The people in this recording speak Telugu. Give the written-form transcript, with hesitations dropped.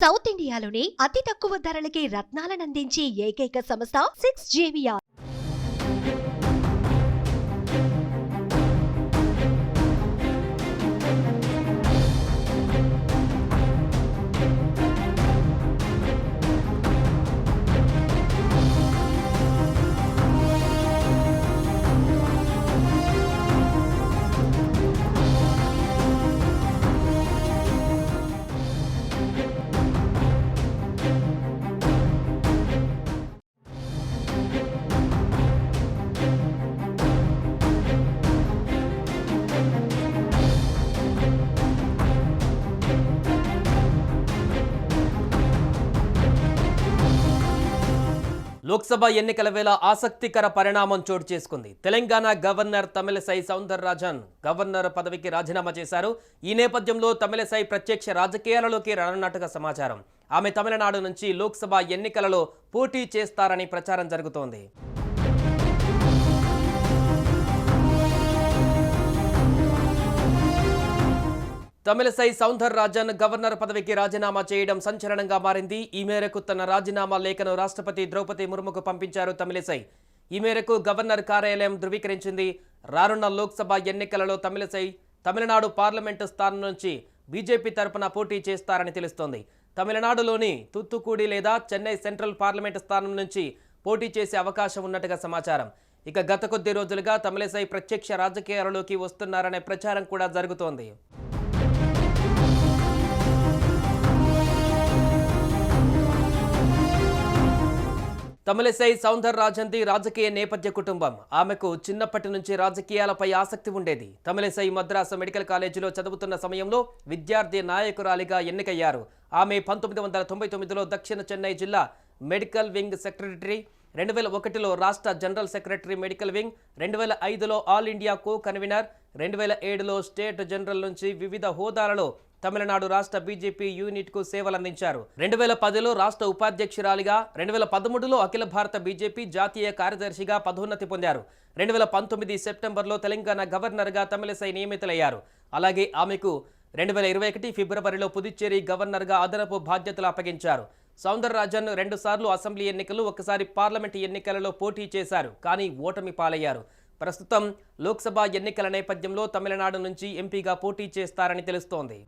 సౌత్ ఇండియాలోని అతి తక్కువ ధరలకి రత్నాలనందించే ఏకైక సంస్థ 6JVR. లోక్సభ ఎన్నికల వేళ ఆసక్తికర పరిణామం చోటు చేసుకుంది. తెలంగాణ గవర్నర్ తమిళసై సౌందరరాజన్ గవర్నర్ పదవికి రాజీనామా చేశారు. ఈ నేపథ్యంలో తమిళసై ప్రత్యక్ష రాజకీయాలలోకి రానున్నట్టుగా సమాచారం. ఆమె తమిళనాడు నుంచి లోక్సభ ఎన్నికలలో పోటీ చేస్తారని ప్రచారం జరుగుతోంది. తమిళసై సౌందరరాజన్ గవర్నర్ పదవికి రాజీనామా చేయడం సంచలనంగా మారింది. ఈ మేరకు తన రాజీనామా లేఖను రాష్ట్రపతి ద్రౌపది ముర్ముకు పంపించారు తమిళసై. ఈ మేరకు గవర్నర్ కార్యాలయం ధృవీకరించింది. రానున్న లోక్సభ ఎన్నికలలో తమిళసై తమిళనాడు పార్లమెంటు స్థానం నుంచి బీజేపీ తరపున పోటీ చేస్తారని తెలుస్తోంది. తమిళనాడులోని తూత్తుకుడి లేదా చెన్నై సెంట్రల్ పార్లమెంటు స్థానం నుంచి పోటీ చేసే అవకాశం ఉన్నట్టుగా సమాచారం. ఇక గత కొద్ది రోజులుగా తమిళసై ప్రత్యక్ష రాజకీయాలలోకి వస్తున్నారనే ప్రచారం కూడా జరుగుతోంది. తమిళసై సౌందరరాజన్ది రాజకీయ నేపథ్య కుటుంబం. ఆమెకు చిన్నప్పటి నుంచి రాజకీయాలపై ఆసక్తి ఉండేది. తమిళసై మద్రాసు మెడికల్ కాలేజీలో చదువుతున్న సమయంలో విద్యార్థి నాయకురాలిగా ఎన్నికయ్యారు. ఆమె 1999లో దక్షిణ చెన్నై జిల్లా మెడికల్ వింగ్ సెక్రటరీ, 2001లో రాష్ట్ర జనరల్ సెక్రటరీ మెడికల్ వింగ్, 2005లో ఆల్ ఇండియా కో కన్వీనర్, 2007లో స్టేట్ జనరల్ నుంచి వివిధ హోదాలలో తమిళనాడు రాష్ట్ర బీజేపీ యూనిట్కు సేవలందించారు. 2010లో రాష్ట్ర ఉపాధ్యక్షురాలిగా, 2013లో అఖిల భారత బీజేపీ జాతీయ కార్యదర్శిగా పదోన్నతి పొందారు. 2019 సెప్టెంబర్లో తెలంగాణ గవర్నర్గా తమిళసై నియమితులయ్యారు. అలాగే ఆమెకు 2021 ఫిబ్రవరిలో పుదుచ్చేరి గవర్నర్గా అదనపు బాధ్యతలు అప్పగించారు. సౌందరరాజన్ 2 సార్లు అసెంబ్లీ ఎన్నికలు, ఒకసారి పార్లమెంటు ఎన్నికలలో పోటీ చేశారు. కానీ ఓటమి పాలయ్యారు. ప్రస్తుతం లోక్సభ ఎన్నికల నేపథ్యంలో తమిళనాడు నుంచి ఎంపీగా పోటీ చేస్తారని తెలుస్తోంది.